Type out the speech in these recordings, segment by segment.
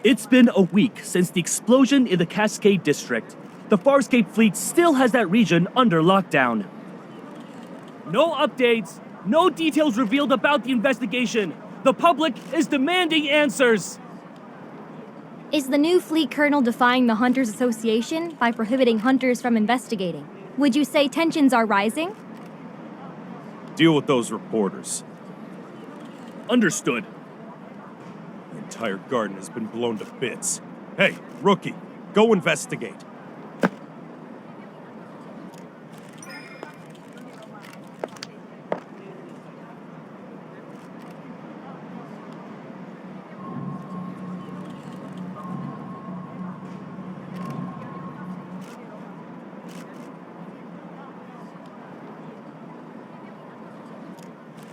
It's been a week since the explosion in the Cascade District. The Farscape fleet still has that region under lockdown. No updates, no details revealed about the investigation. The public is demanding answers. Is the new fleet colonel defying the Hunters Association by prohibiting hunters from investigating? Would you say tensions are rising? Deal with those reporters. Understood. The entire garden has been blown to bits. Hey, rookie, go investigate.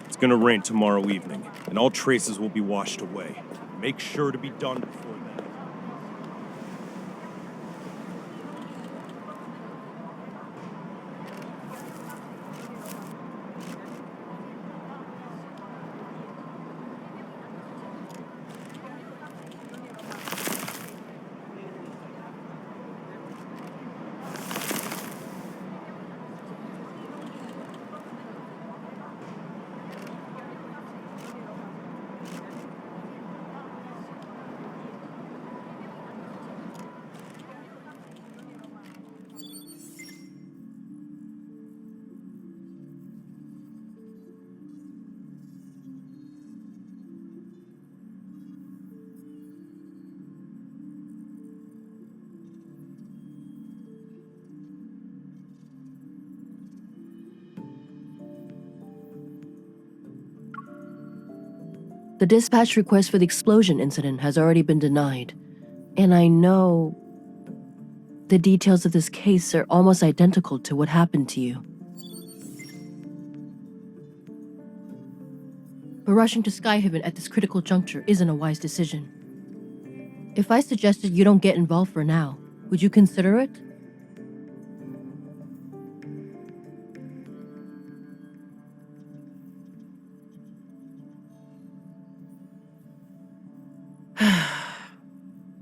It's gonna rain tomorrow evening, and all traces will be washed away. Make sure to be done before then. The dispatch request for the explosion incident has already been denied, and I know the details of this case are almost identical to what happened to you. But rushing to Skyhaven at this critical juncture isn't a wise decision. If I suggested you don't get involved for now, would you consider it?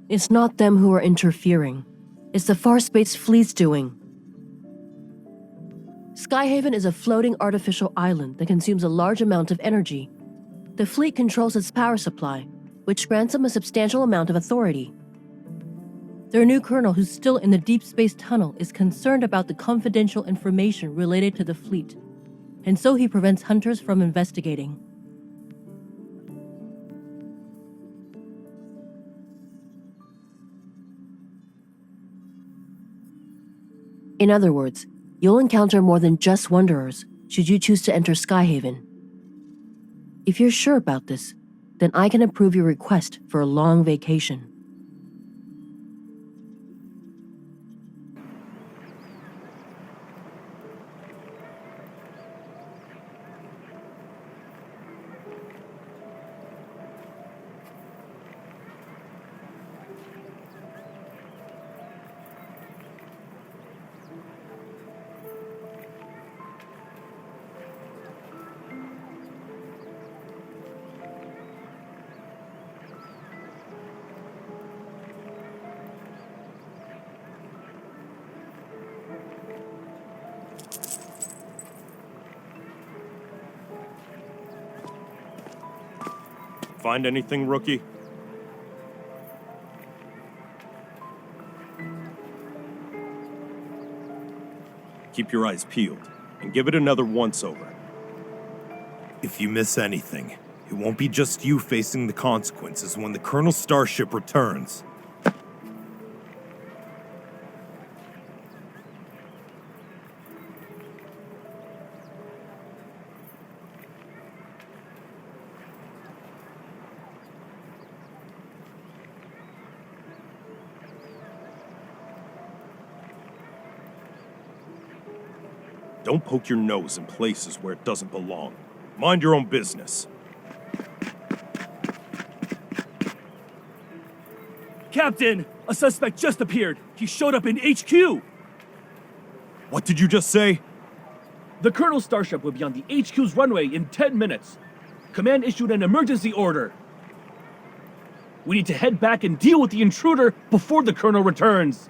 It's not them who are interfering. It's the Farspace fleet's doing. Skyhaven is a floating artificial island that consumes a large amount of energy. The fleet controls its power supply, which grants them a substantial amount of authority. Their new colonel, who's still in the Deepspace tunnel, is concerned about the confidential information related to the fleet, and so he prevents hunters from investigating. In other words, you'll encounter more than just Wanderers should you choose to enter Skyhaven. If you're sure about this, then I can approve your request for a long vacation. Find anything, rookie? Keep your eyes peeled, and give it another once-over. If you miss anything, it won't be just you facing the consequences when the Colonel's starship returns. Don't poke your nose in places where it doesn't belong. Mind your own business. Captain, a suspect just appeared. He showed up in HQ. What did you just say? The Colonel's starship will be on the HQ's runway in 10 minutes. Command issued an emergency order. We need to head back and deal with the intruder before the Colonel returns.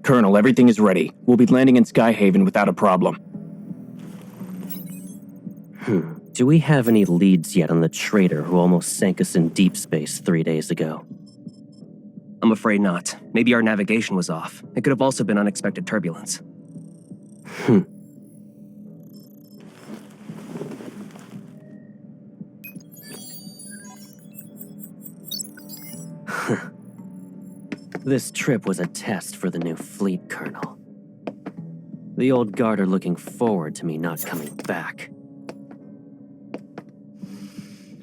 Colonel, everything is ready. We'll be landing in Skyhaven without a problem. Do we have any leads yet on the traitor who almost sank us in deep space 3 days ago? I'm afraid not. Maybe our navigation was off. It could have also been unexpected turbulence. This trip was a test for the new fleet, Colonel. The old guard are looking forward to me not coming back.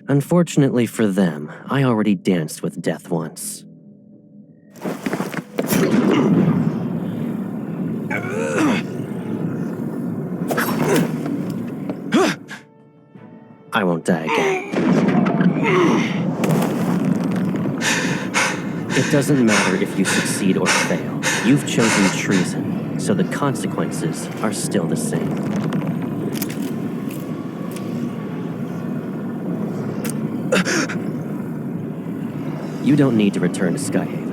Unfortunately for them, I already danced with death once. I won't die again. It doesn't matter if you succeed or fail. You've chosen treason, so the consequences are still the same. You don't need to return to Skyhaven.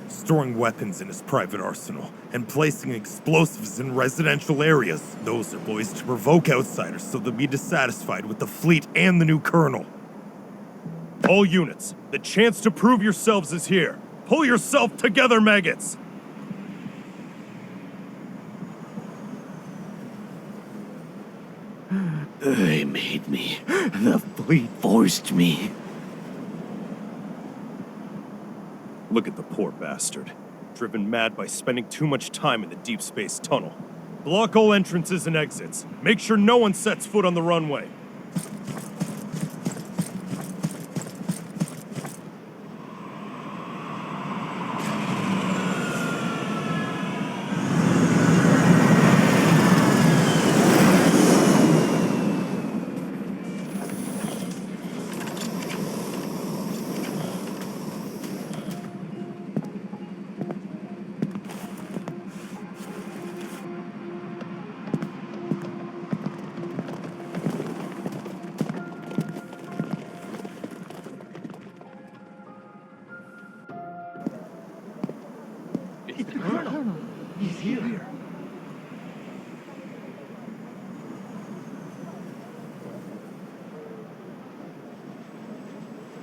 Storing weapons in his private arsenal and placing explosives in residential areas. Those are boys to provoke outsiders so they'll be dissatisfied with the fleet and the new colonel. All units, the chance to prove yourselves is here. Pull yourself together, maggots! They made me. The fleet forced me. Look at the poor bastard. Driven mad by spending too much time in the deep space tunnel. Block all entrances and exits. Make sure no one sets foot on the runway.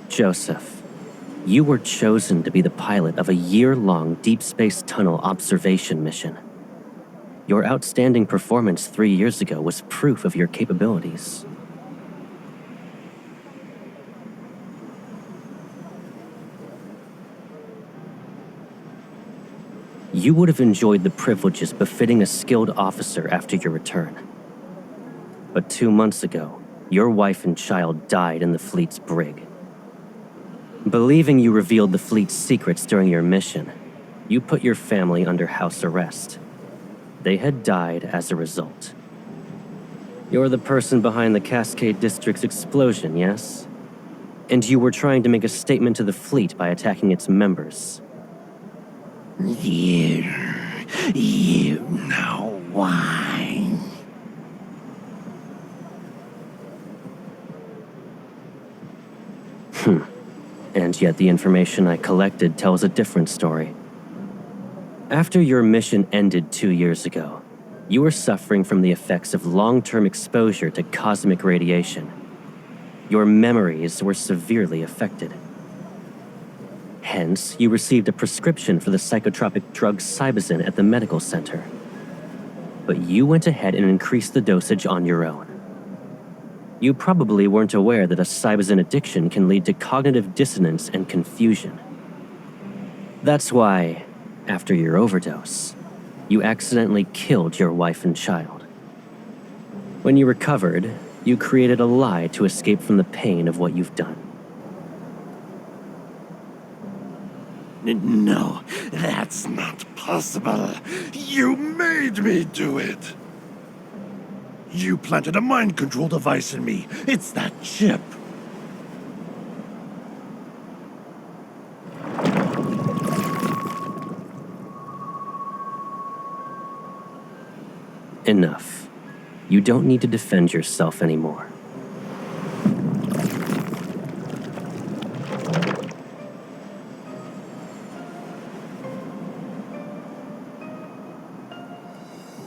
Joseph, you were chosen to be the pilot of a year-long deep space tunnel observation mission. Your outstanding performance 3 years ago was proof of your capabilities. You would have enjoyed the privileges befitting a skilled officer after your return. But 2 months ago, your wife and child died in the fleet's brig. Believing you revealed the fleet's secrets during your mission, you put your family under house arrest. They had died as a result. You're the person behind the Cascade District's explosion, yes? And you were trying to make a statement to the fleet by attacking its members. You know why. And yet the information I collected tells a different story. After your mission ended 2 years ago, you were suffering from the effects of long-term exposure to cosmic radiation. Your memories were severely affected. Hence, you received a prescription for the psychotropic drug Cybazin at the medical center. But you went ahead and increased the dosage on your own. You probably weren't aware that a Cybazin addiction can lead to cognitive dissonance and confusion. That's why, after your overdose, you accidentally killed your wife and child. When you recovered, you created a lie to escape from the pain of what you've done. No, that's not possible. You made me do it. You planted a mind control device in me. It's that chip. Enough. You don't need to defend yourself anymore.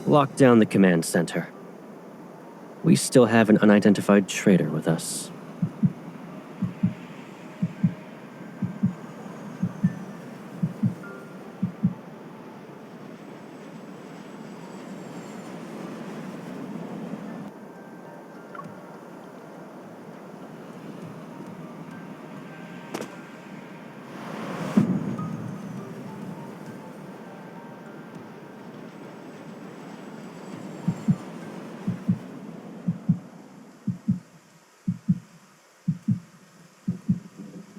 Lock down the command center. We still have an unidentified traitor with us.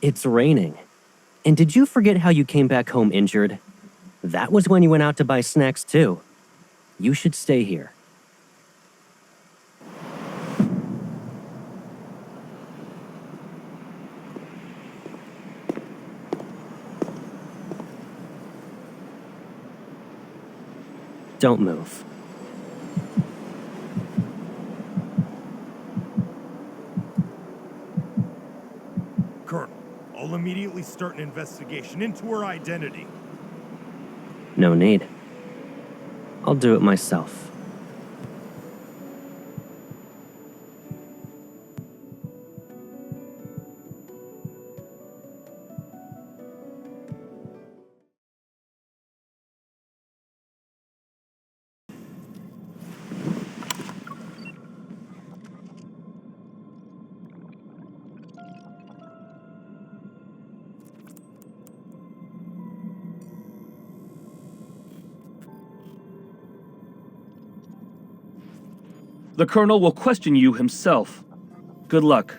It's raining. And did you forget how you came back home injured? That was when you went out to buy snacks too. You should stay here. Don't move. Colonel, I'll immediately start an investigation into her identity. No need. I'll do it myself. The Colonel will question you himself. Good luck.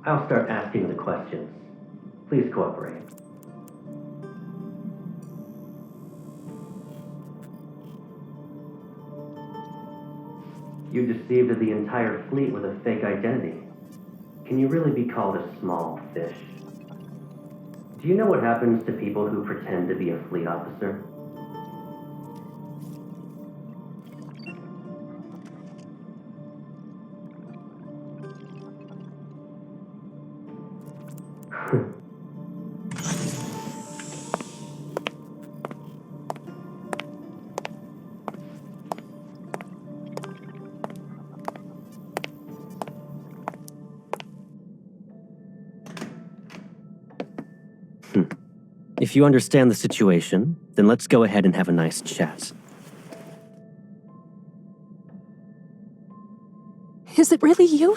I'll start asking the questions. Please cooperate. You deceived the entire fleet with a fake identity. Can you really be called a small fish? Do you know what happens to people who pretend to be a fleet officer? If you understand the situation, then let's go ahead and have a nice chat. Is it really you?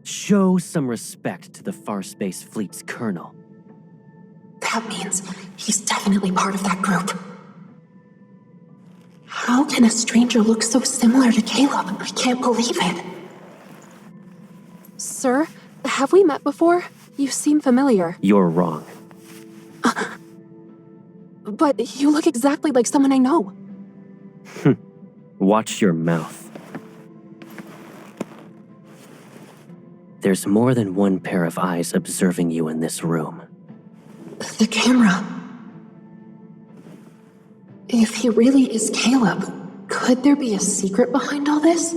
Show some respect to the Farspace Fleet's colonel. That means he's definitely part of that group. How can a stranger look so similar to Caleb? I can't believe it. Sir, have we met before? You seem familiar. You're wrong. But you look exactly like someone I know. Watch your mouth. There's more than one pair of eyes observing you in this room. The camera. If he really is Caleb, could there be a secret behind all this?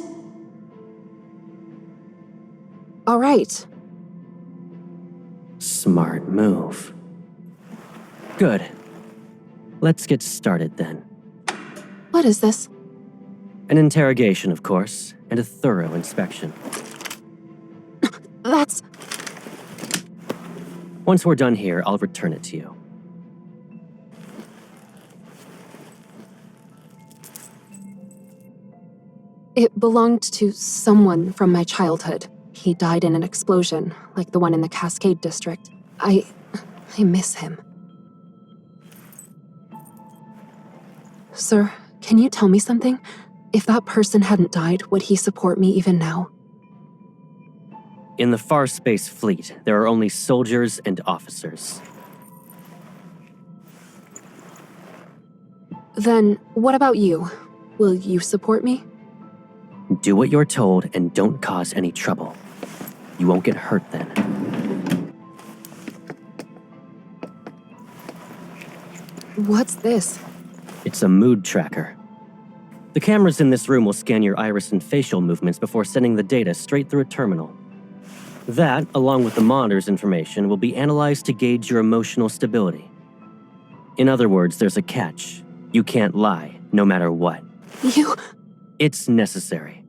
All right. Smart move. Good. Let's get started then. What is this? An interrogation, of course, and a thorough inspection. That's... Once we're done here, I'll return it to you. It belonged to someone from my childhood. He died in an explosion, like the one in the Cascade District. I miss him. Sir, can you tell me something? If that person hadn't died, would he support me even now? In the Far Space Fleet, there are only soldiers and officers. Then, what about you? Will you support me? Do what you're told and don't cause any trouble. You won't get hurt then. What's this? It's a mood tracker. The cameras in this room will scan your iris and facial movements before sending the data straight through a terminal. That, along with the monitor's information, will be analyzed to gauge your emotional stability. In other words, there's a catch. You can't lie, no matter what. It's necessary.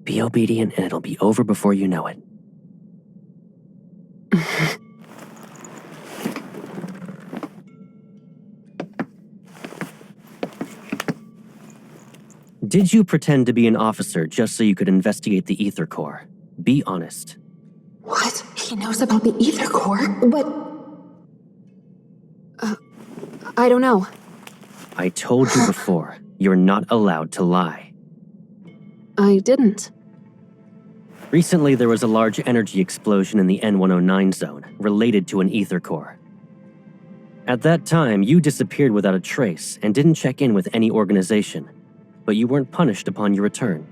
Be obedient and it'll be over before you know it. Did you pretend to be an officer just so you could investigate the Ether Core? Be honest. What? He knows about the Ether Core? What? I don't know. I told you before, you're not allowed to lie. I didn't. Recently, there was a large energy explosion in the N109 zone related to an Ether Core. At that time, you disappeared without a trace and didn't check in with any organization, but you weren't punished upon your return.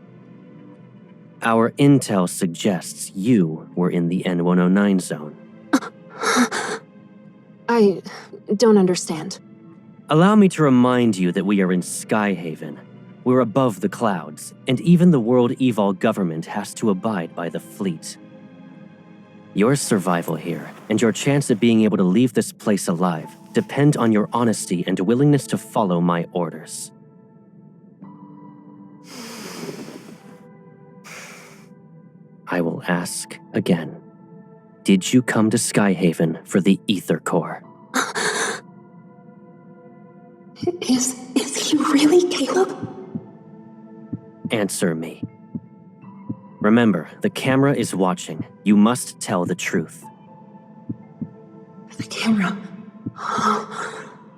Our intel suggests you were in the N109 zone. I don't understand. Allow me to remind you that we are in Skyhaven. We're above the clouds, and even the World Evol government has to abide by the fleet. Your survival here, and your chance at being able to leave this place alive, depend on your honesty and willingness to follow my orders. I will ask again. Did you come to Skyhaven for the Ether Core? Is he really Caleb? Answer me. Remember, the camera is watching. You must tell the truth. The camera.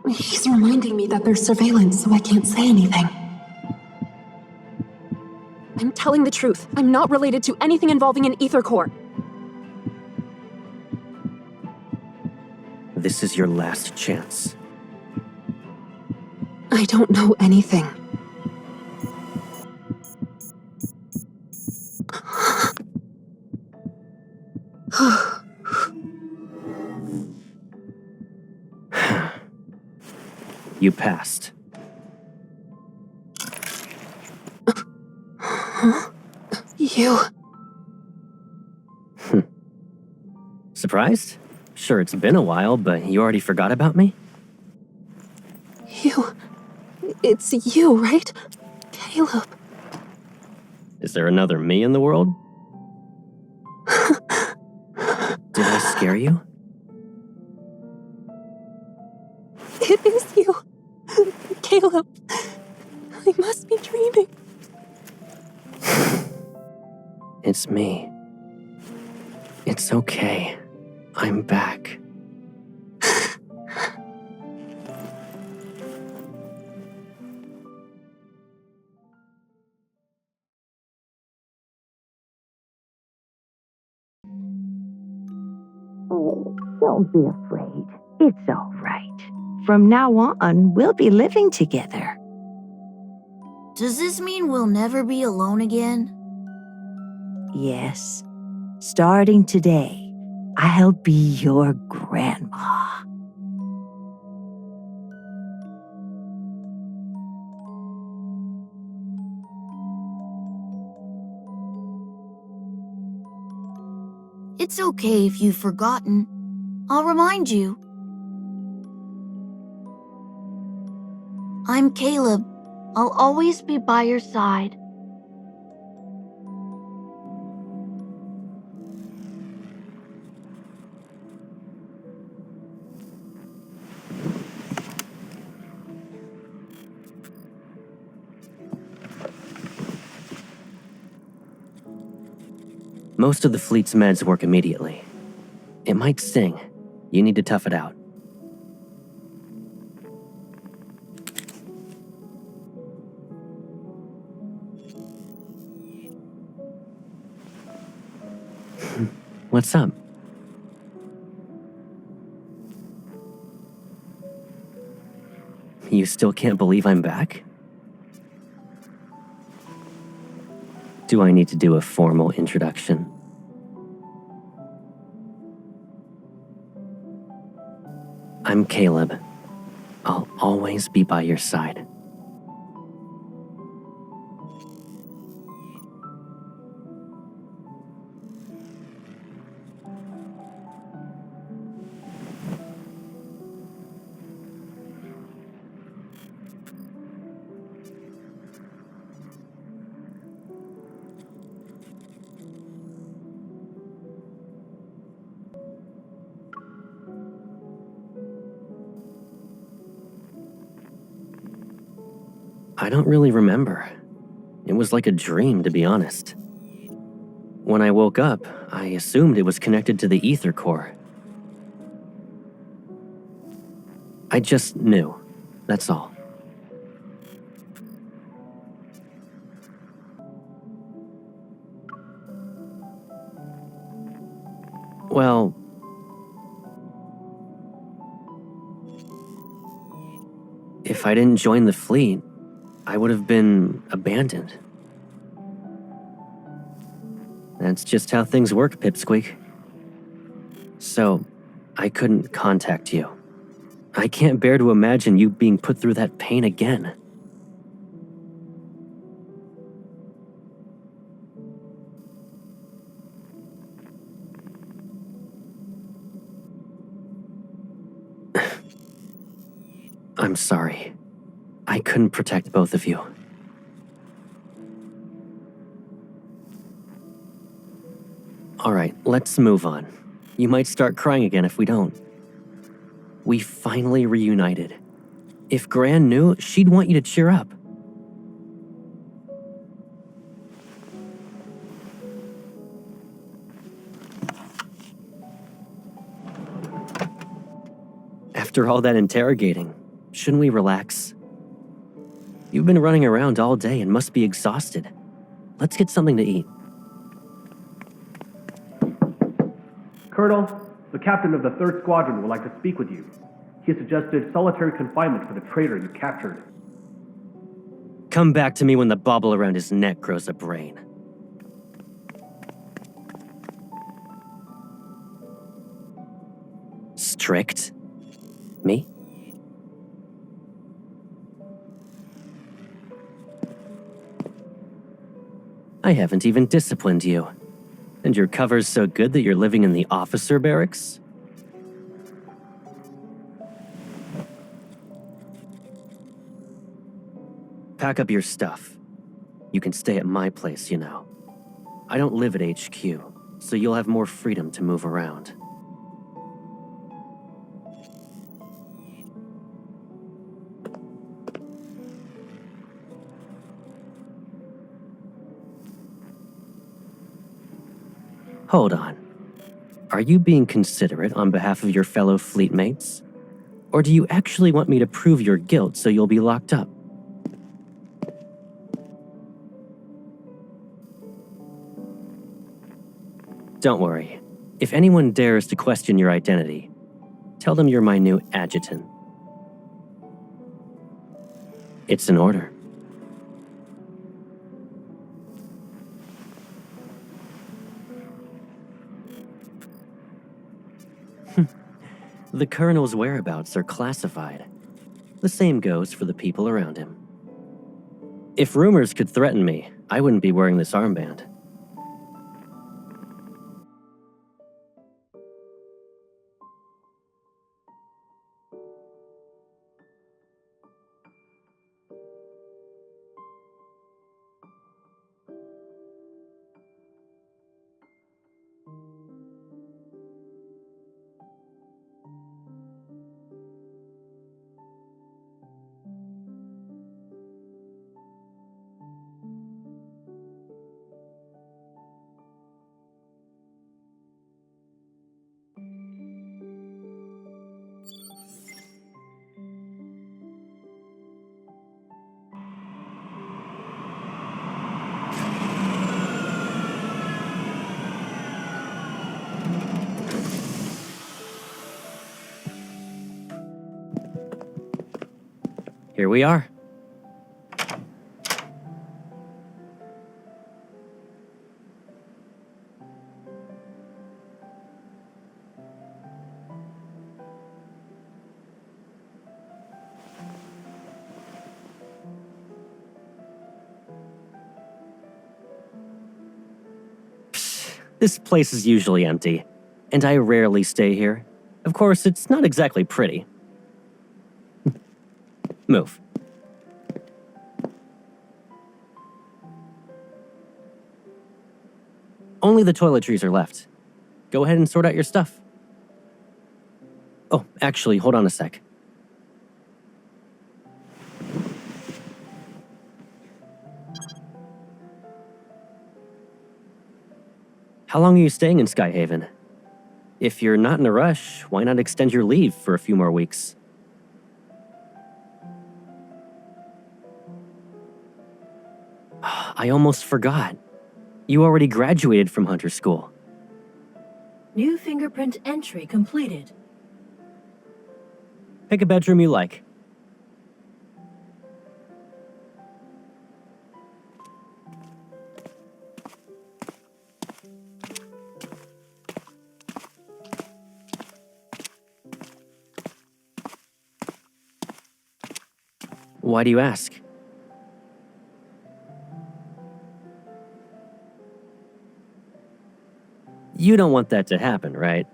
He's reminding me that there's surveillance, so I can't say anything. I'm telling the truth. I'm not related to anything involving an Ether Core. This is your last chance. I don't know anything. You passed. You... Surprised? Sure, it's been a while, but you already forgot about me? It's you, right? Caleb. Is there another me in the world? Did I scare you? It is you. Caleb. I must be dreaming. It's me. It's okay. I'm back. Oh, don't be afraid. It's all right. From now on, we'll be living together. Does this mean we'll never be alone again? Yes. Starting today, I'll be your grandma. It's okay if you've forgotten. I'll remind you. I'm Caleb. I'll always be by your side. Most of the fleet's meds work immediately. It might sting. You need to tough it out. What's up? You still can't believe I'm back? Do I need to do a formal introduction? I'm Caleb. I'll always be by your side. I don't really remember. It was like a dream, to be honest. When I woke up, I assumed it was connected to the ether core. I just knew. That's all. Well, if I didn't join the fleet, I would have been abandoned. That's just how things work, Pipsqueak. So, I couldn't contact you. I can't bear to imagine you being put through that pain again. I'm sorry. I couldn't protect both of you. All right, let's move on. You might start crying again if we don't. We finally reunited. If Gran knew, she'd want you to cheer up. After all that interrogating, shouldn't we relax? You've been running around all day and must be exhausted. Let's get something to eat. Colonel, the captain of the 3rd Squadron would like to speak with you. He has suggested solitary confinement for the traitor you captured. Come back to me when the bauble around his neck grows a brain. Strict? Me? I haven't even disciplined you. And your cover's so good that you're living in the officer barracks? Pack up your stuff. You can stay at my place, you know. I don't live at HQ, so you'll have more freedom to move around. Hold on. Are you being considerate on behalf of your fellow fleetmates? Or do you actually want me to prove your guilt so you'll be locked up? Don't worry. If anyone dares to question your identity, tell them you're my new adjutant. It's an order. The Colonel's whereabouts are classified. The same goes for the people around him. If rumors could threaten me, I wouldn't be wearing this armband. Here we are. This place is usually empty, and I rarely stay here. Of course, it's not exactly pretty. Move. Only the toiletries are left. Go ahead and sort out your stuff. Oh, actually, hold on a sec. How long are you staying in Skyhaven? If you're not in a rush, why not extend your leave for a few more weeks? I almost forgot. You already graduated from Hunter School. New fingerprint entry completed. Pick a bedroom you like. Why do you ask? You don't want that to happen, right?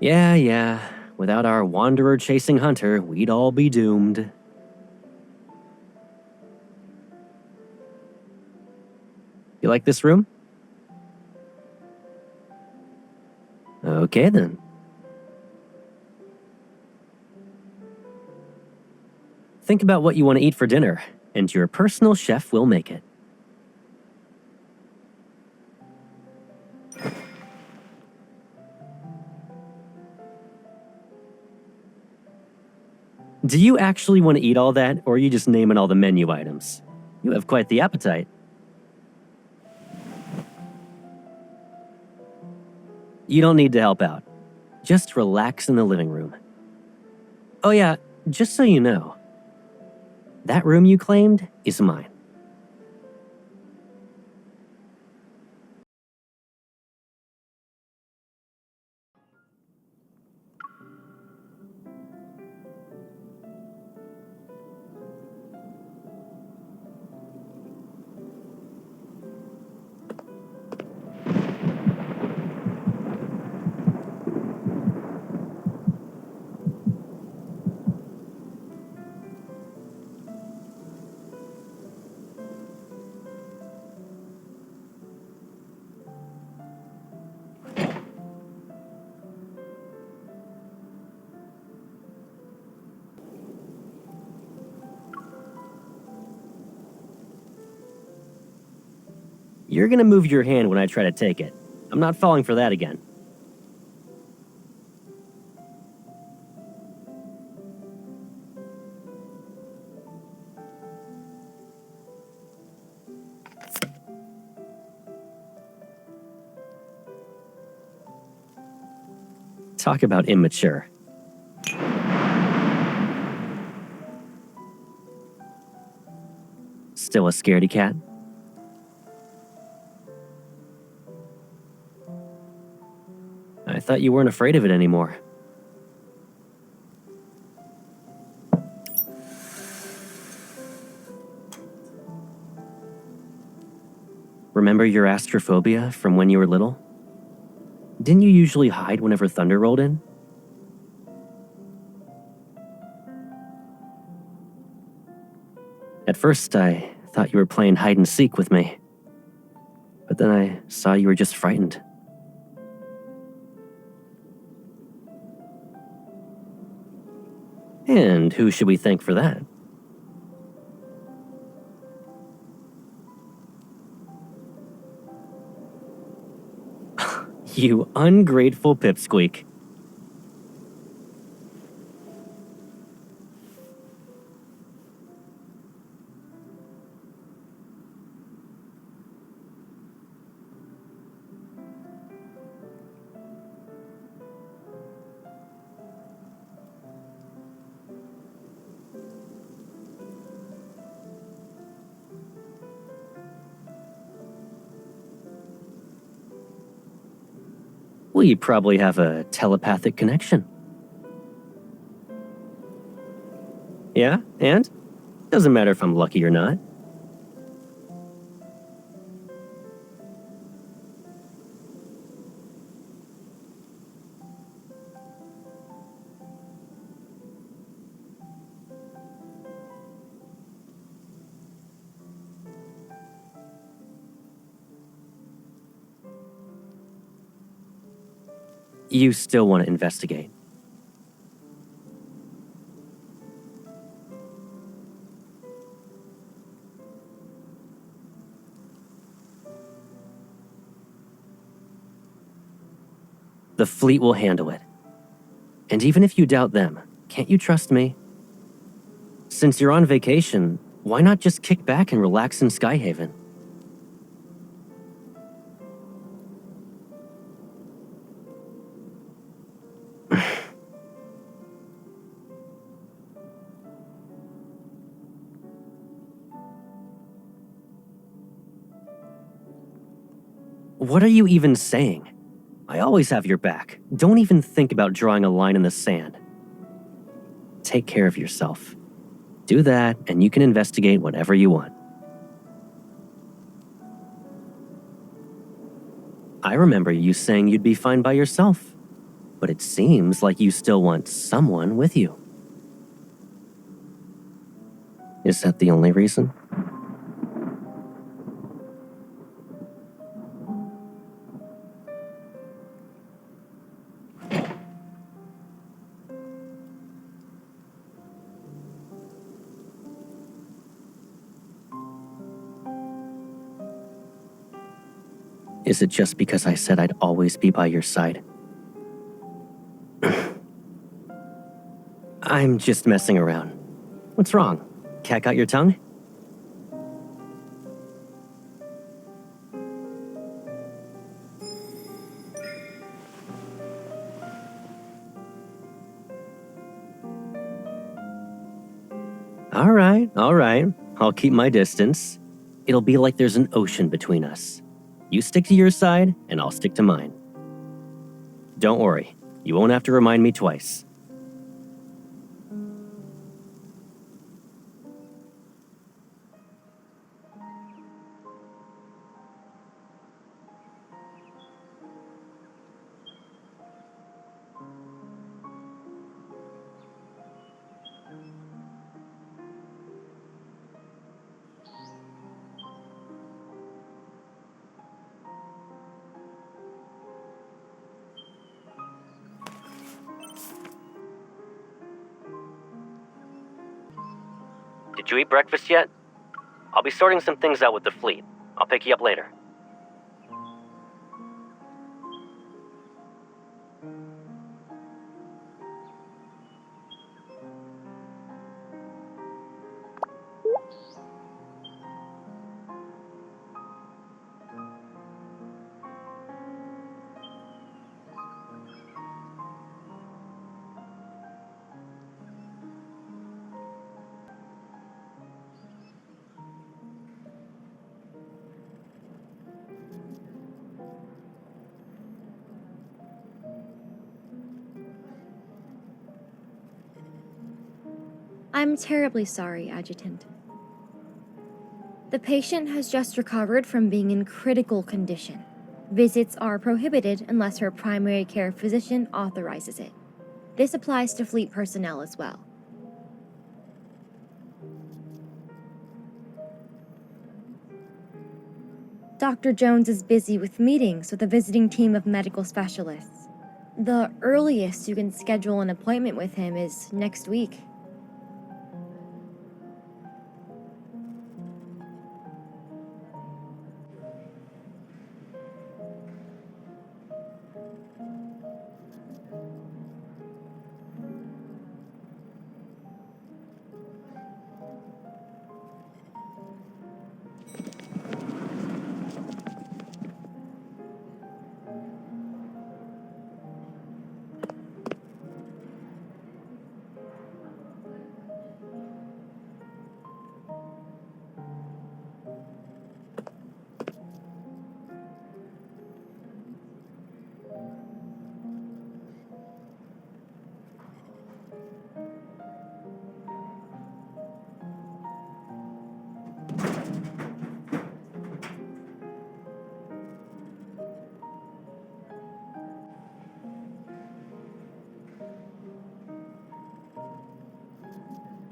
Yeah. Without our wanderer chasing Hunter, we'd all be doomed. You like this room? Okay then. Think about what you want to eat for dinner, and your personal chef will make it. Do you actually want to eat all that, or are you just naming all the menu items? You have quite the appetite. You don't need to help out. Just relax in the living room. Oh yeah, just so you know, that room you claimed is mine. You're gonna move your hand when I try to take it. I'm not falling for that again. Talk about immature. Still a scaredy cat? I thought you weren't afraid of it anymore. Remember your astrophobia from when you were little? Didn't you usually hide whenever thunder rolled in? At first, I thought you were playing hide and seek with me. But then I saw you were just frightened. And who should we thank for that? You ungrateful pipsqueak. We probably have a telepathic connection. Yeah, and? Doesn't matter if I'm lucky or not. You still want to investigate. The fleet will handle it. And even if you doubt them, can't you trust me? Since you're on vacation, why not just kick back and relax in Skyhaven? What are you even saying? I always have your back. Don't even think about drawing a line in the sand. Take care of yourself. Do that, and you can investigate whatever you want. I remember you saying you'd be fine by yourself, but it seems like you still want someone with you. Is that the only reason? Is it just because I said I'd always be by your side? I'm just messing around. What's wrong? Cat got your tongue? All right. I'll keep my distance. It'll be like there's an ocean between us. You stick to your side, and I'll stick to mine. Don't worry, you won't have to remind me twice. Did you eat breakfast yet? I'll be sorting some things out with the fleet. I'll pick you up later. I'm terribly sorry, Adjutant. The patient has just recovered from being in critical condition. Visits are prohibited unless her primary care physician authorizes it. This applies to fleet personnel as well. Dr. Jones is busy with meetings with a visiting team of medical specialists. The earliest you can schedule an appointment with him is next week.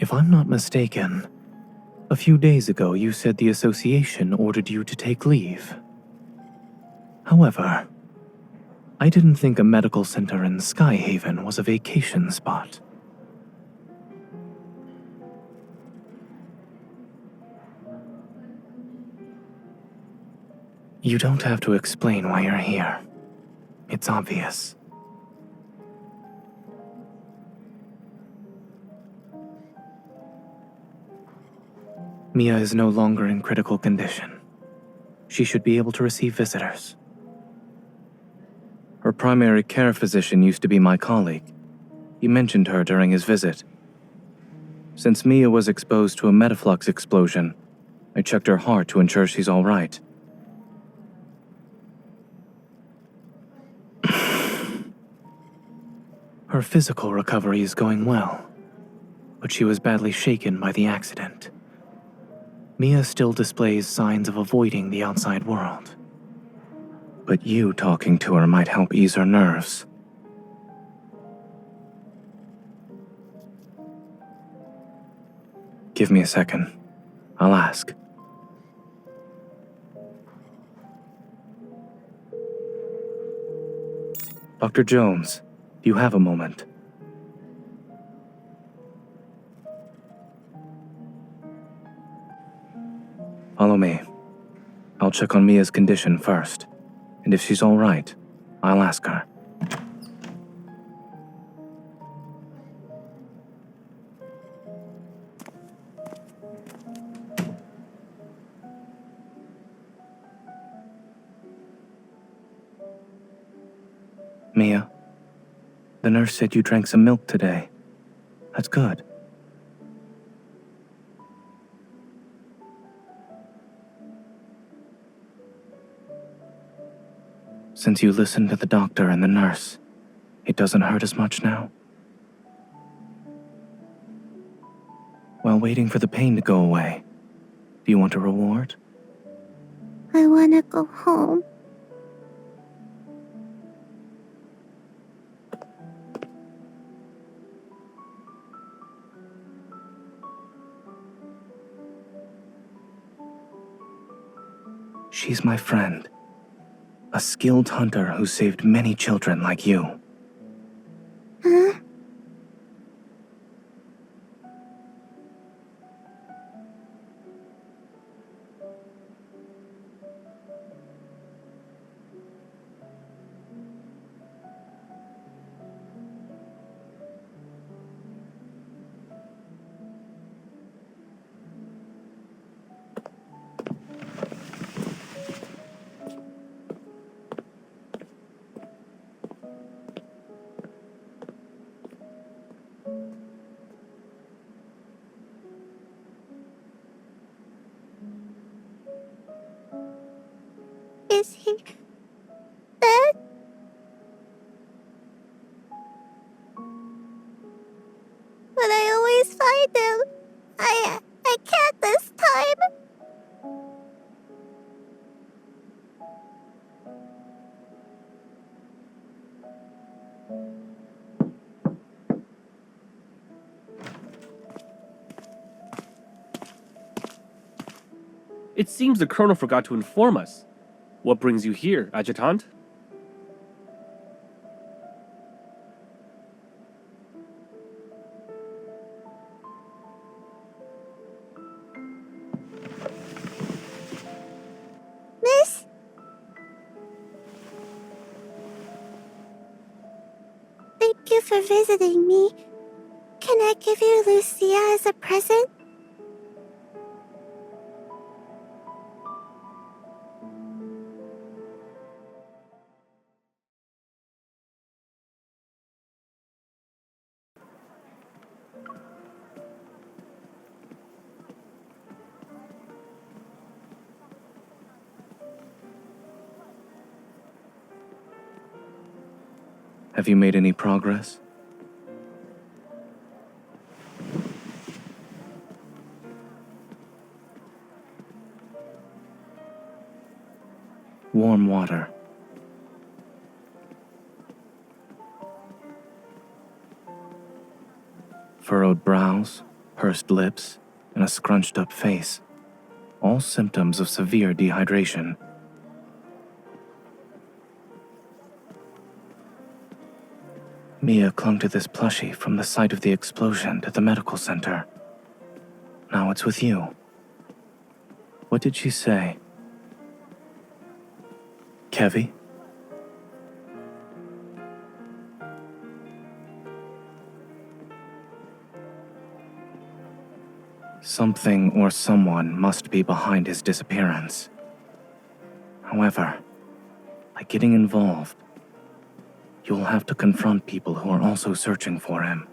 If I'm not mistaken, a few days ago you said the association ordered you to take leave. However, I didn't think a medical center in Skyhaven was a vacation spot. You don't have to explain why you're here. It's obvious. Mia is no longer in critical condition. She should be able to receive visitors. Her primary care physician used to be my colleague. He mentioned her during his visit. Since Mia was exposed to a metaflux explosion, I checked her heart to ensure she's all right. Her physical recovery is going well, but she was badly shaken by the accident. Mia still displays signs of avoiding the outside world. But you talking to her might help ease her nerves. Give me a second. I'll ask. Dr. Jones, do you have a moment? Follow me. I'll check on Mia's condition first, and if she's all right, I'll ask her. Mia, the nurse said you drank some milk today. That's good. Since you listened to the doctor and the nurse, it doesn't hurt as much now? While waiting for the pain to go away, do you want a reward? I wanna go home. She's my friend. A skilled hunter who saved many children like you. Huh? Is he dead? But I always find I do. I can't this time. It seems the Colonel forgot to inform us. What brings you here, Adjutant? Miss? Thank you for visiting me. Can I give you Lucia as a present? Have you made any progress? Warm water. Furrowed brows, pursed lips, and a scrunched up face. All symptoms of severe dehydration. Mia clung to this plushie from the site of the explosion to the medical center. Now it's with you. What did she say? Kevy? Something or someone must be behind his disappearance. However, by getting involved, you'll have to confront people who are also searching for him.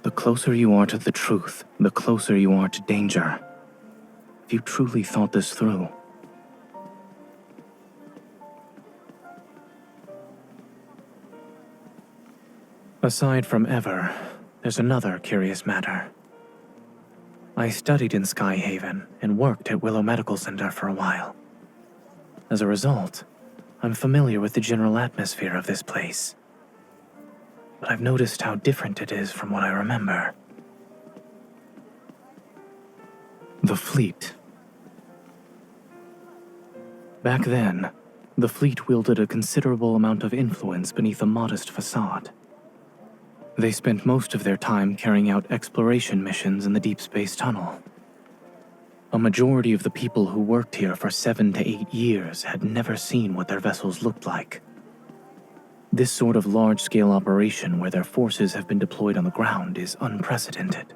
The closer you are to the truth, the closer you are to danger. If you truly thought this through. Aside from Ever, there's another curious matter. I studied in Skyhaven and worked at Willow Medical Center for a while. As a result, I'm familiar with the general atmosphere of this place. But I've noticed how different it is from what I remember. The fleet. Back then, the fleet wielded a considerable amount of influence beneath a modest facade. They spent most of their time carrying out exploration missions in the Deepspace tunnel. A majority of the people who worked here for 7 to 8 years had never seen what their vessels looked like. This sort of large-scale operation where their forces have been deployed on the ground is unprecedented.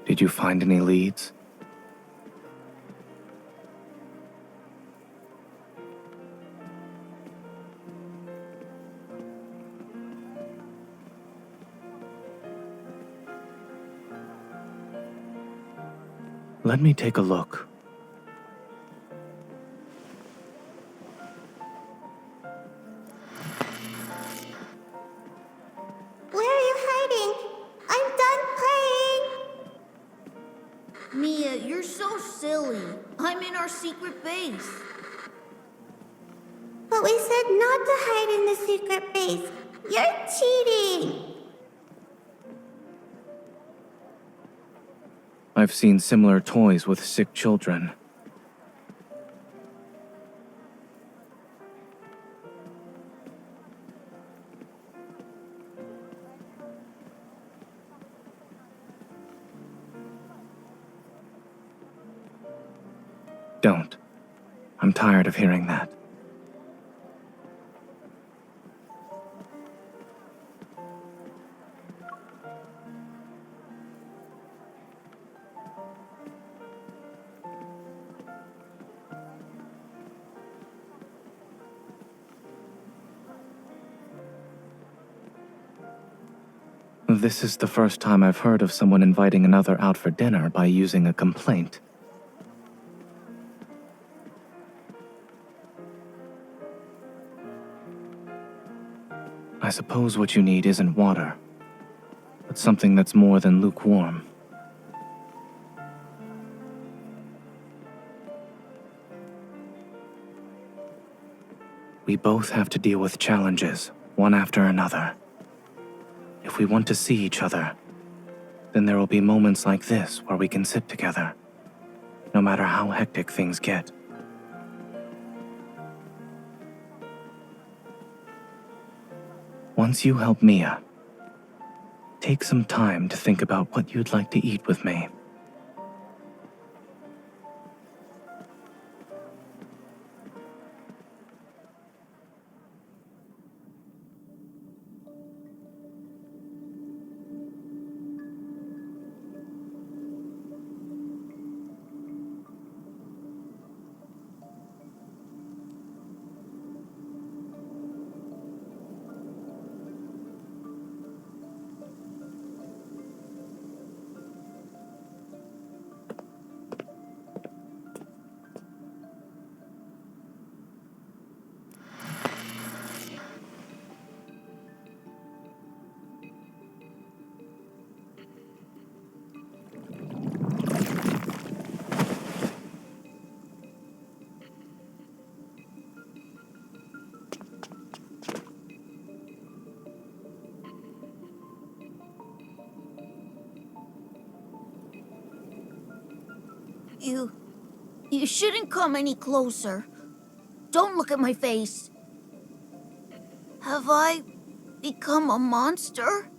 Did you find any leads? Let me take a look. Where are you hiding? I'm done playing! Mia, you're so silly. I'm in our secret base. But we said not to hide in the secret base. You're cheating! I've seen similar toys with sick children. Don't. I'm tired of hearing that. This is the first time I've heard of someone inviting another out for dinner by using a complaint. I suppose what you need isn't water, but something that's more than lukewarm. We both have to deal with challenges, one after another. If we want to see each other, then there will be moments like this where we can sit together, no matter how hectic things get. Once you help Mia, take some time to think about what you'd like to eat with me. You shouldn't come any closer. Don't look at my face. Have I become a monster?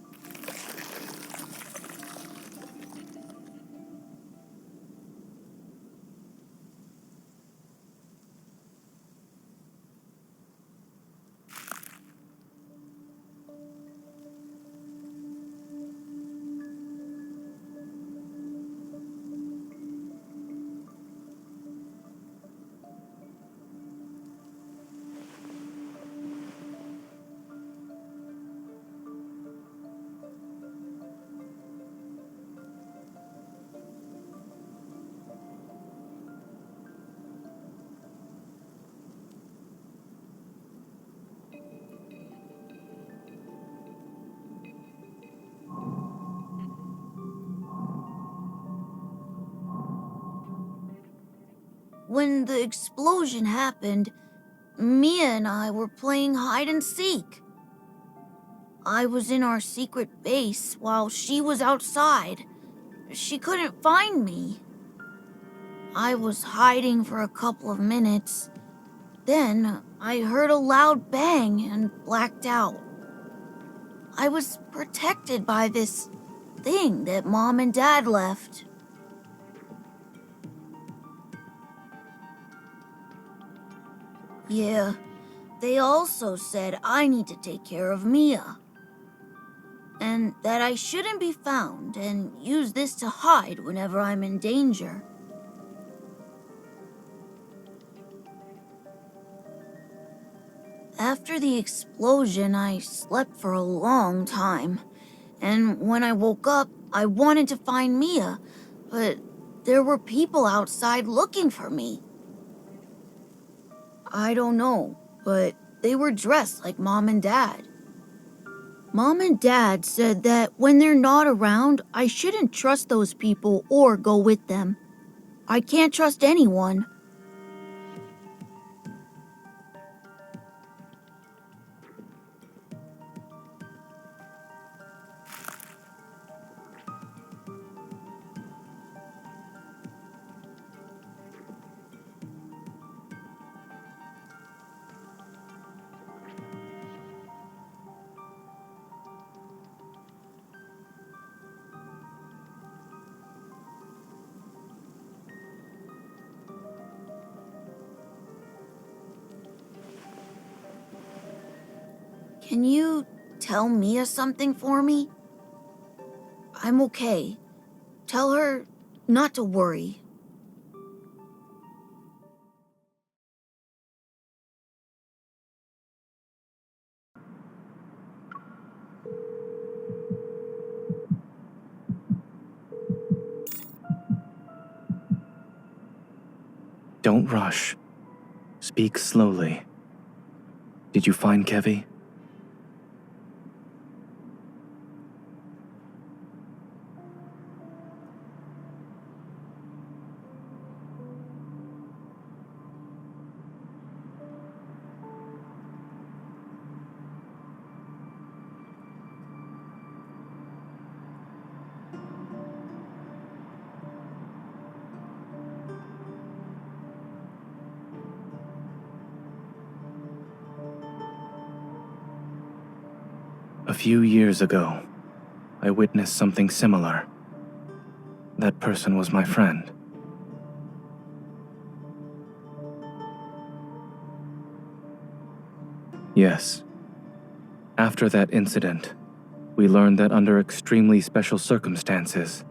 When the explosion happened, Mia and I were playing hide and seek. I was in our secret base while she was outside. She couldn't find me. I was hiding for a couple of minutes. Then I heard a loud bang and blacked out. I was protected by this thing that Mom and Dad left. Yeah, they also said I need to take care of Mia. And that I shouldn't be found and use this to hide whenever I'm in danger. After the explosion, I slept for a long time. And when I woke up, I wanted to find Mia, but there were people outside looking for me. I don't know, but they were dressed like Mom and Dad. Mom and Dad said that when they're not around, I shouldn't trust those people or go with them. I can't trust anyone. Can you tell Mia something for me? I'm okay. Tell her not to worry. Don't rush. Speak slowly. Did you find Kevy? A few years ago, I witnessed something similar. That person was my friend. Yes. After that incident, we learned that under extremely special circumstances,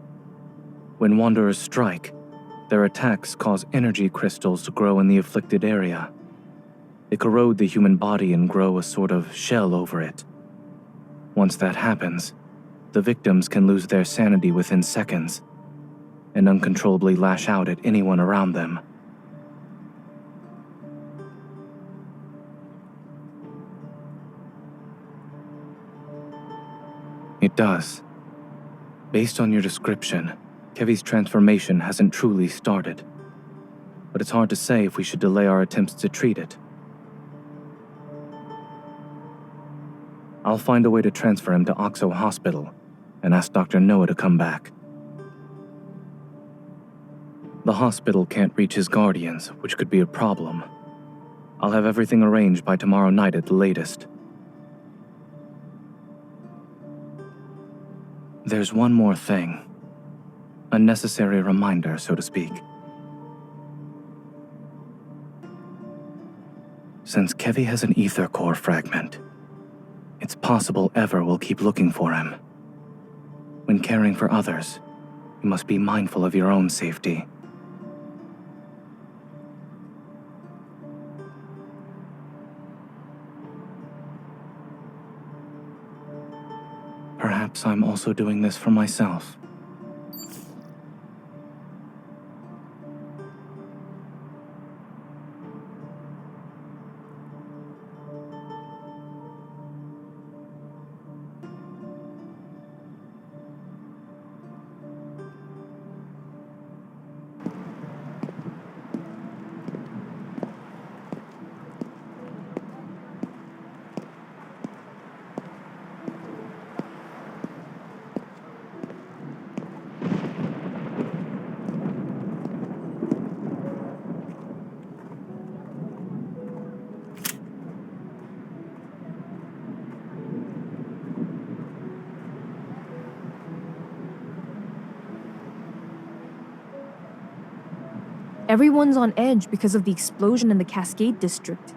when Wanderers strike, their attacks cause energy crystals to grow in the afflicted area. They corrode the human body and grow a sort of shell over it. Once that happens, the victims can lose their sanity within seconds and uncontrollably lash out at anyone around them. It does. Based on your description, Kevy's transformation hasn't truly started. But it's hard to say if we should delay our attempts to treat it. I'll find a way to transfer him to Oxo Hospital and ask Dr. Noah to come back. The hospital can't reach his guardians, which could be a problem. I'll have everything arranged by tomorrow night at the latest. There's one more thing. A necessary reminder, so to speak. Since Kevy has an ether core fragment, it's possible Ever will keep looking for him. When caring for others, you must be mindful of your own safety. Perhaps I'm also doing this for myself. Everyone's on edge because of the explosion in the Cascade District.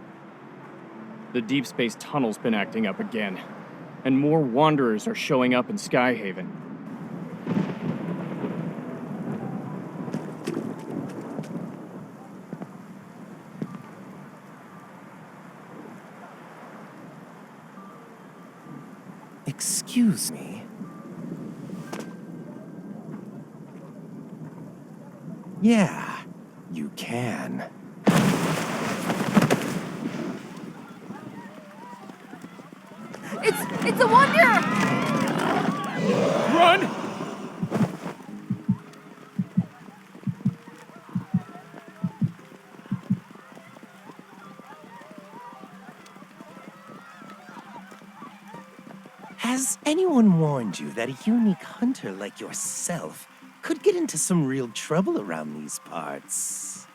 The Deepspace tunnel's been acting up again, and more Wanderers are showing up in Skyhaven. Excuse me. Yeah. You can. It's a Wanderer! Run! Has anyone warned you that a unique hunter like yourself could get into some real trouble around these parts?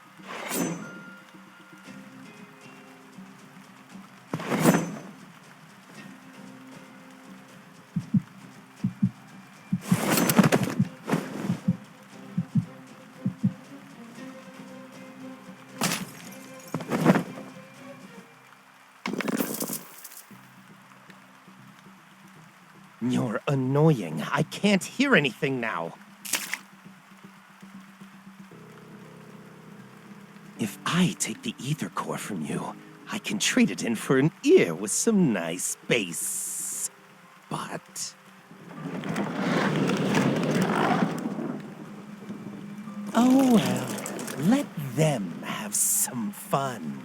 annoying. I can't hear anything now. If I take the ether core from you, I can trade it in for an ear with some nice bass. But... oh well, let them have some fun.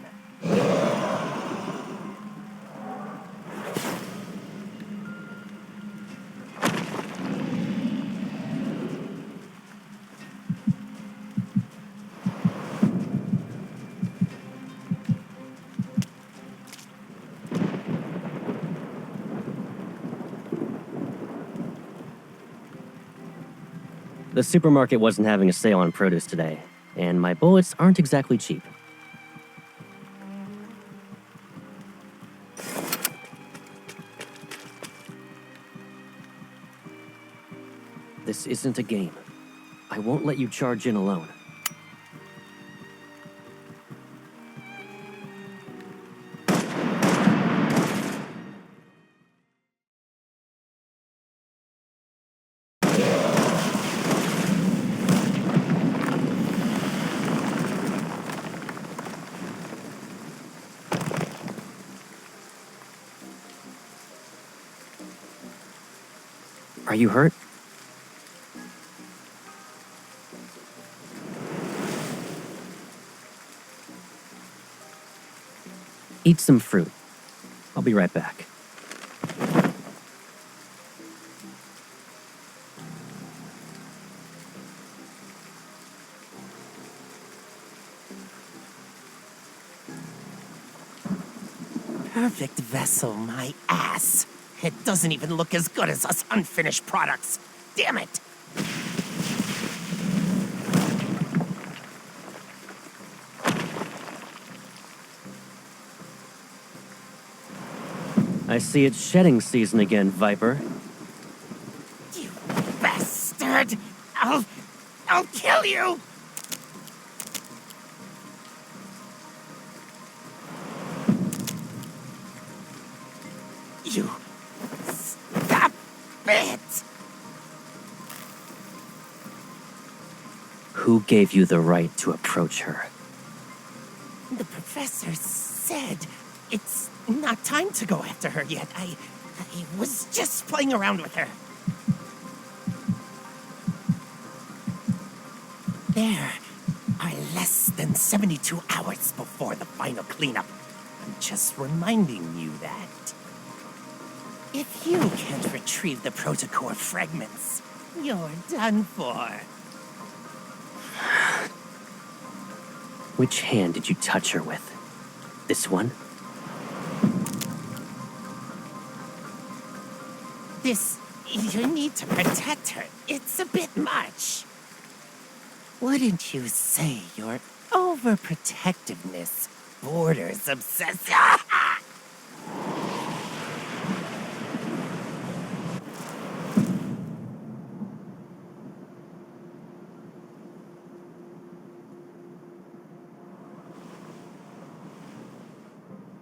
The supermarket wasn't having a sale on produce today, and my bullets aren't exactly cheap. This isn't a game. I won't let you charge in alone. Are you hurt? Eat some fruit. I'll be right back. Perfect vessel, my ass. It doesn't even look as good as us unfinished products. Damn it! I see it's shedding season again, Viper. You bastard! I'll kill you! You... stop it! Who gave you the right to approach her? The professor said it's not time to go after her yet. I was just playing around with her. There are less than 72 hours before the final cleanup. I'm just reminding you that. If you can't retrieve the protocore fragments, you're done for. Which hand did you touch her with? This one? This... you need to protect her. It's a bit much. Wouldn't you say your overprotectiveness borders obsession?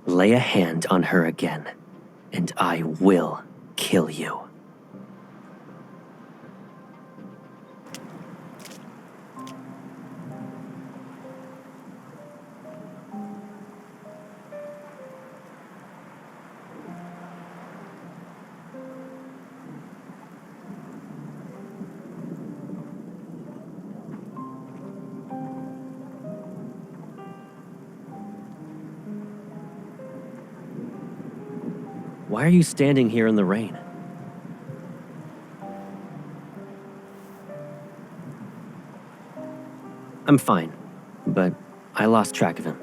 Lay a hand on her again, and I will kill you. Why are you standing here in the rain? I'm fine, but I lost track of him.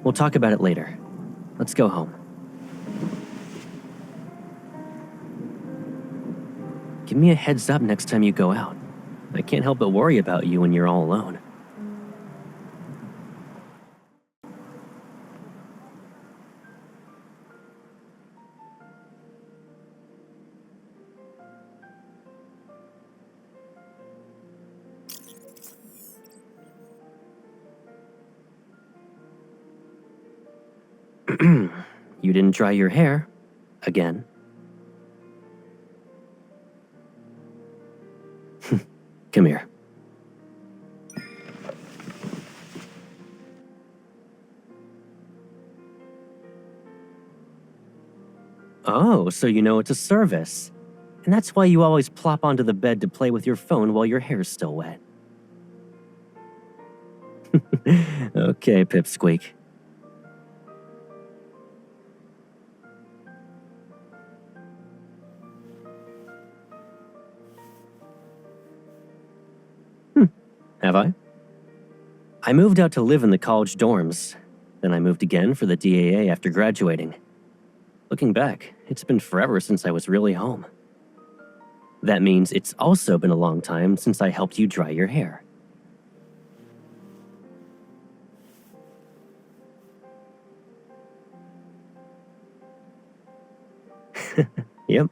We'll talk about it later. Let's go home. Give me a heads up next time you go out. I can't help but worry about you when you're all alone. You didn't dry your hair. Again. Come here. Oh, so you know it's a service. And that's why you always plop onto the bed to play with your phone while your hair's still wet. Okay, Pipsqueak. Have I? I moved out to live in the college dorms. Then I moved again for the DAA after graduating. Looking back, it's been forever since I was really home. That means it's also been a long time since I helped you dry your hair. Yep.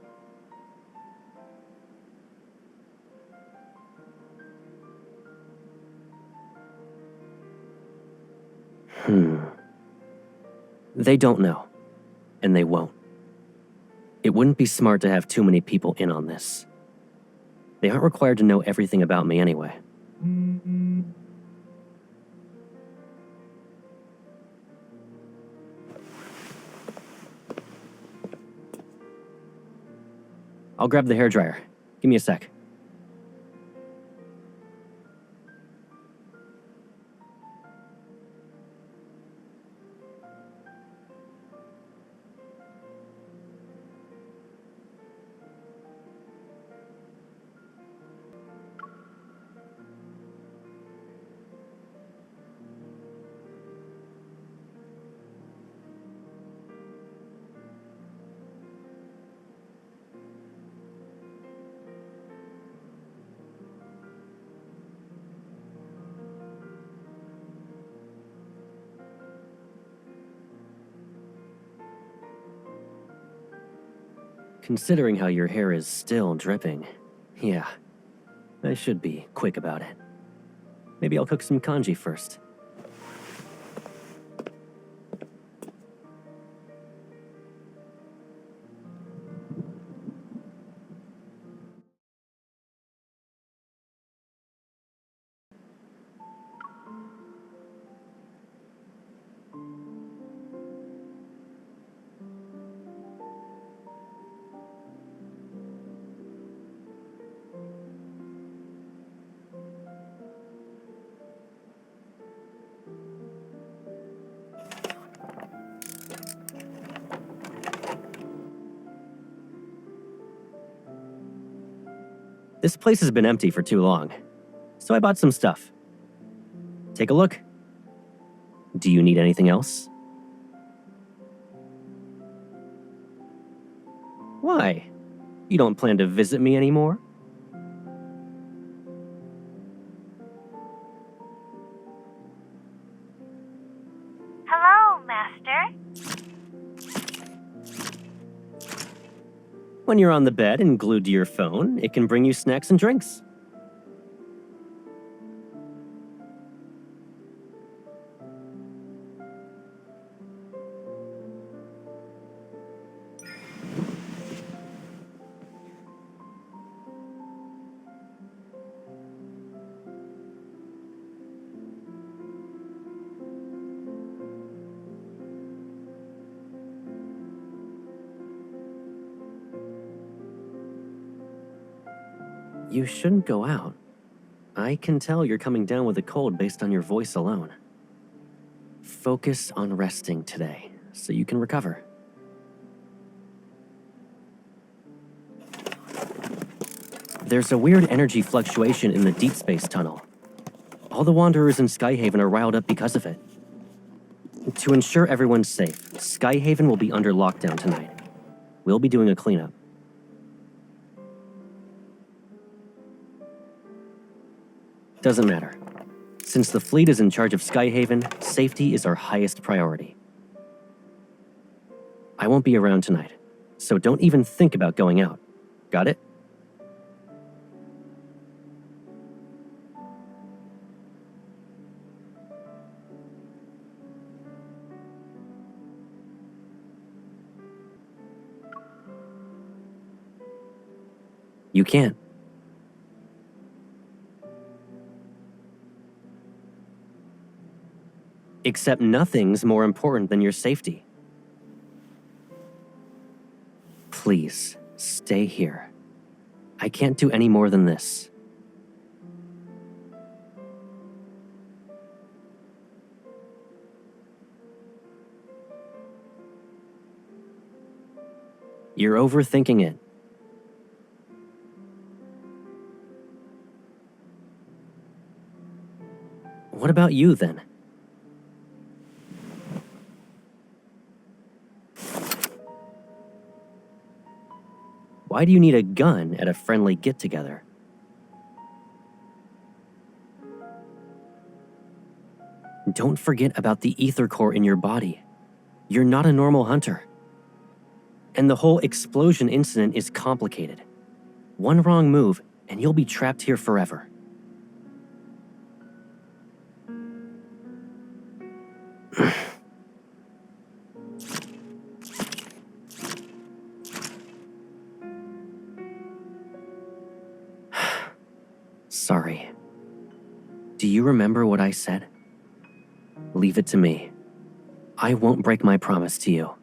They don't know, and they won't. It wouldn't be smart to have too many people in on this. They aren't required to know everything about me anyway. I'll grab the hairdryer. Give me a sec. Considering how your hair is still dripping, yeah, I should be quick about it. Maybe I'll cook some kanji first. This place has been empty for too long, so I bought some stuff. Take a look. Do you need anything else? Why? You don't plan to visit me anymore? Hello, Master. When you're on the bed and glued to your phone, it can bring you snacks and drinks. You shouldn't go out. I can tell you're coming down with a cold based on your voice alone. Focus on resting today, so you can recover. There's a weird energy fluctuation in the Deepspace tunnel. All the Wanderers in Skyhaven are riled up because of it. To ensure everyone's safe, Skyhaven will be under lockdown tonight. We'll be doing a cleanup. Doesn't matter. Since the fleet is in charge of Skyhaven, safety is our highest priority. I won't be around tonight, so don't even think about going out. Got it? You can't. Except nothing's more important than your safety. Please, stay here. I can't do any more than this. You're overthinking it. What about you, then? Why do you need a gun at a friendly get-together? Don't forget about the ether core in your body. You're not a normal hunter. And the whole explosion incident is complicated. One wrong move, and you'll be trapped here forever. Sorry. Do you remember what I said? Leave it to me. I won't break my promise to you.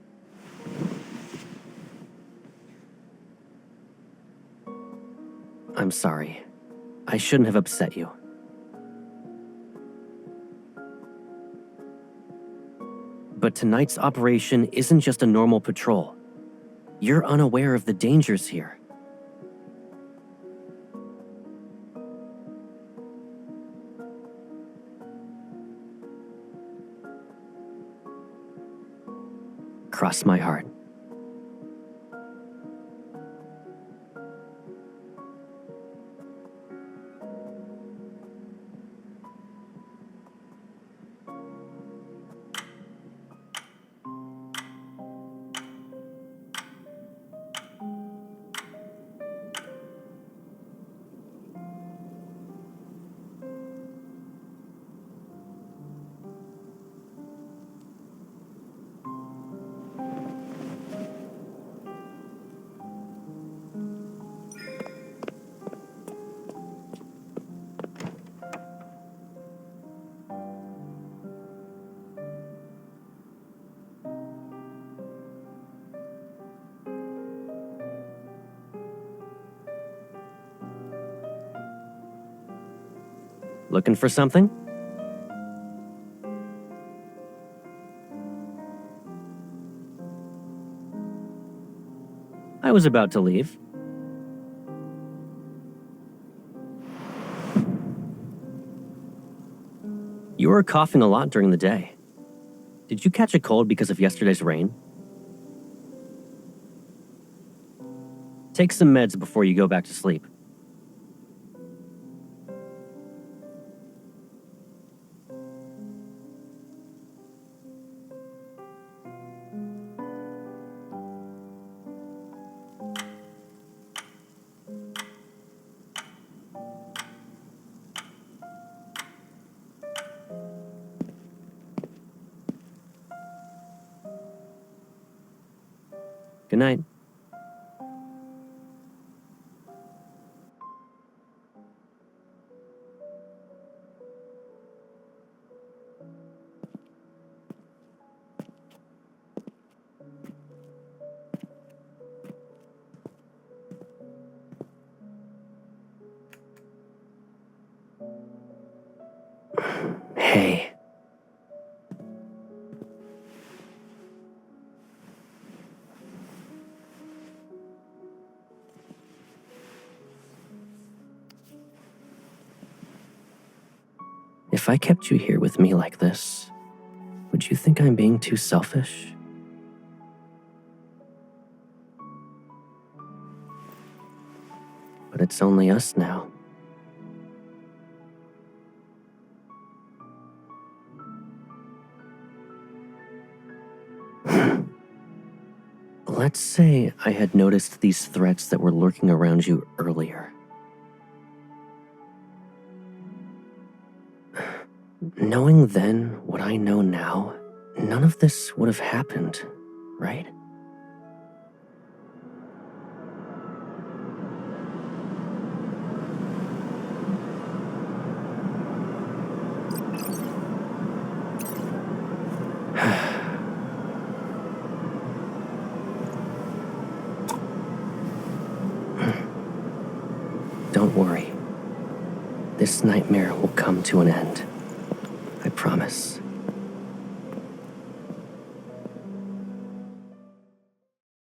I'm sorry. I shouldn't have upset you. But tonight's operation isn't just a normal patrol. You're unaware of the dangers here. Cross my heart. Looking for something? I was about to leave. You were coughing a lot during the day. Did you catch a cold because of yesterday's rain? Take some meds before you go back to sleep. Good night. Hey. If I kept you here with me like this, would you think I'm being too selfish? But it's only us now. Let's say I had noticed these threats that were lurking around you earlier. Knowing then what I know now, none of this would have happened, right? Don't worry. This nightmare will come to an end. I promise.